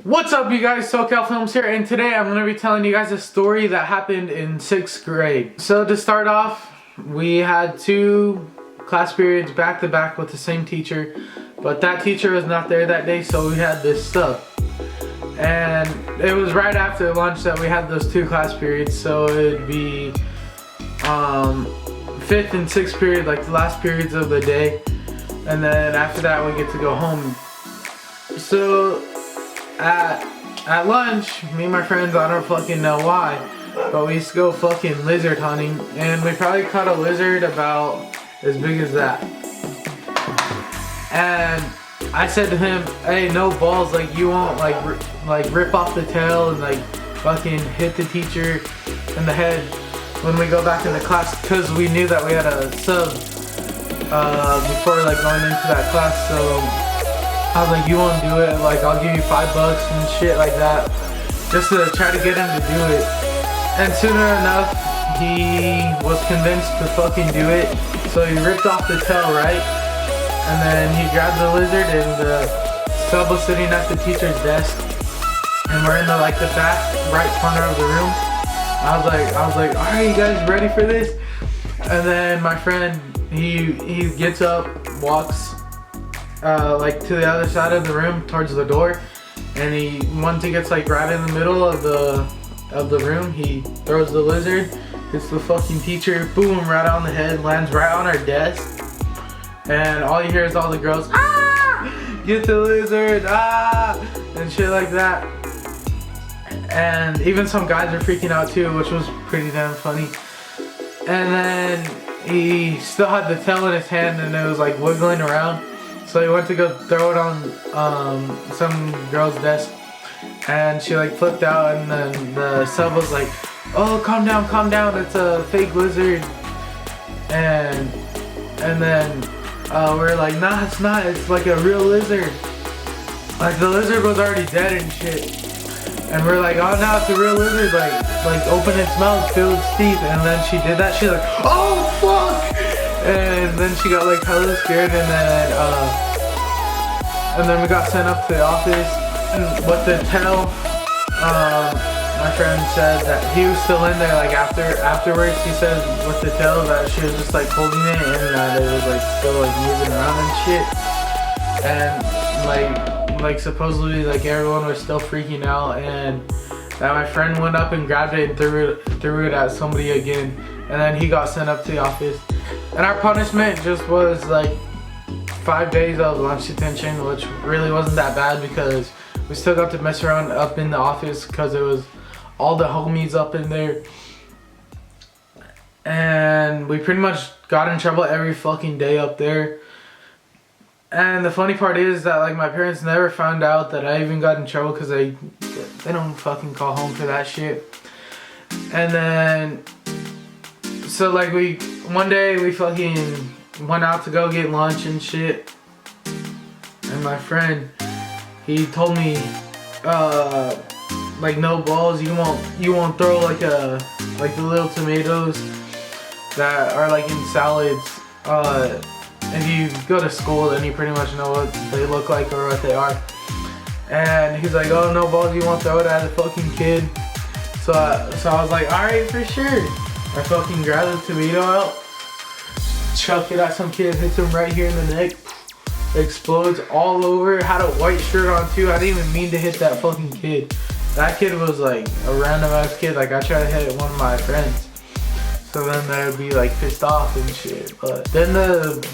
What's up, you guys? SoCal Films here, and today I'm going to be telling you guys a story that happened in 6th grade. So to start off, we had 2 class periods back to back with the same teacher, but that teacher was not there that day, so we had this sub. And it was right after lunch that we had those 2 class periods, so it'd be 5th and 6th period, like the last periods of the day, and then after that we get to go home. So at lunch, me and my friends, I don't fucking know why, but we used to go fucking lizard hunting, and we probably caught a lizard about as big as that. And I said to him, hey, no balls, like you won't like rip off the tail and like fucking hit the teacher in the head when we go back into class, because we knew that we had a sub before like going into that class. So I was like, you won't do it, like I'll give you $5 and shit like that, just to try to get him to do it. And sooner enough, he was convinced to fucking do it. So he ripped off the tail, right? And then he grabbed the lizard, and the sub was sitting at the teacher's desk, and we're in the back right corner of the room. I was like, alright, you guys ready for this? And then my friend, he gets up, walks to the other side of the room towards the door, and once he gets like right in the middle of the room, he throws the lizard, hits the fucking teacher, boom, right on the head, lands right on our desk, and all you hear is all the girls, ah, get the lizard, ah, and shit like that. And even some guys are freaking out too, which was pretty damn funny. And then he still had the tail in his hand, and it was like wiggling around. So he went to go throw it on some girl's desk, and she like flipped out, and then the sub was like, oh, calm down, it's a fake lizard. And then we're like, nah, it's not, it's like a real lizard. Like the lizard was already dead and shit. And we're like, oh no, it's a real lizard, like open its mouth, feel its teeth. And then she did that, she's like, oh fuck! And then she got like hella scared, and then we got sent up to the office. And with the tail, my friend said that he was still in there, like afterwards he said with the tail that she was just like holding it, and that it was like still like moving around and shit. And like supposedly like everyone was still freaking out, and that my friend went up and grabbed it and threw it at somebody again, and then he got sent up to the office. And our punishment just was like 5 days of lunch detention, which really wasn't that bad because we still got to mess around up in the office because it was all the homies up in there. And we pretty much got in trouble every fucking day up there. And the funny part is that like my parents never found out that I even got in trouble, because they don't fucking call home for that shit. And then so like one day we fucking went out to go get lunch and shit, and my friend, he told me like no balls, you won't throw like the little tomatoes that are like in salads. If you go to school, then you pretty much know what they look like or what they are. And he's like, oh, no balls, you won't throw it at a fucking kid. So I was like, alright, for sure. I fucking grabbed the tomato out, chuck it at some kid, hits him right here in the neck, explodes all over. Had a white shirt on too. I didn't even mean to hit that fucking kid. That kid was like a random ass kid. Like I tried to hit one of my friends, so then they would be like pissed off and shit. But then the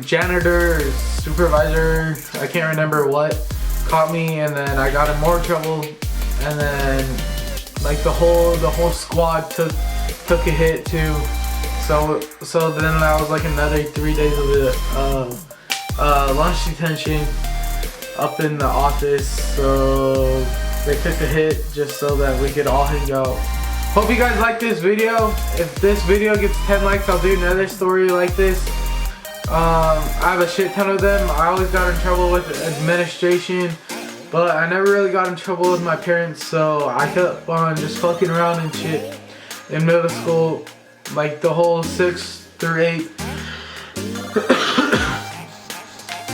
janitor, supervisor, I can't remember what, caught me, and then I got in more trouble. And then like the whole squad took a hit too. So then that was like another 3 days of lunch detention up in the office. So they took a hit just so that we could all hang out. Hope you guys like this video. If this video gets 10 likes, I'll do another story like this. I have a shit ton of them. I always got in trouble with administration, but I never really got in trouble with my parents, so I kept on just fucking around and shit in middle school, like the whole 6th through 8th.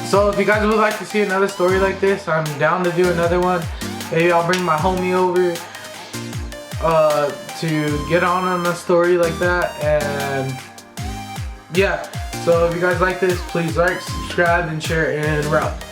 So if you guys would like to see another story like this, I'm down to do another one. Maybe I'll bring my homie over to get on a story like that. And yeah, so if you guys like this, please like, subscribe, and share, and we're out.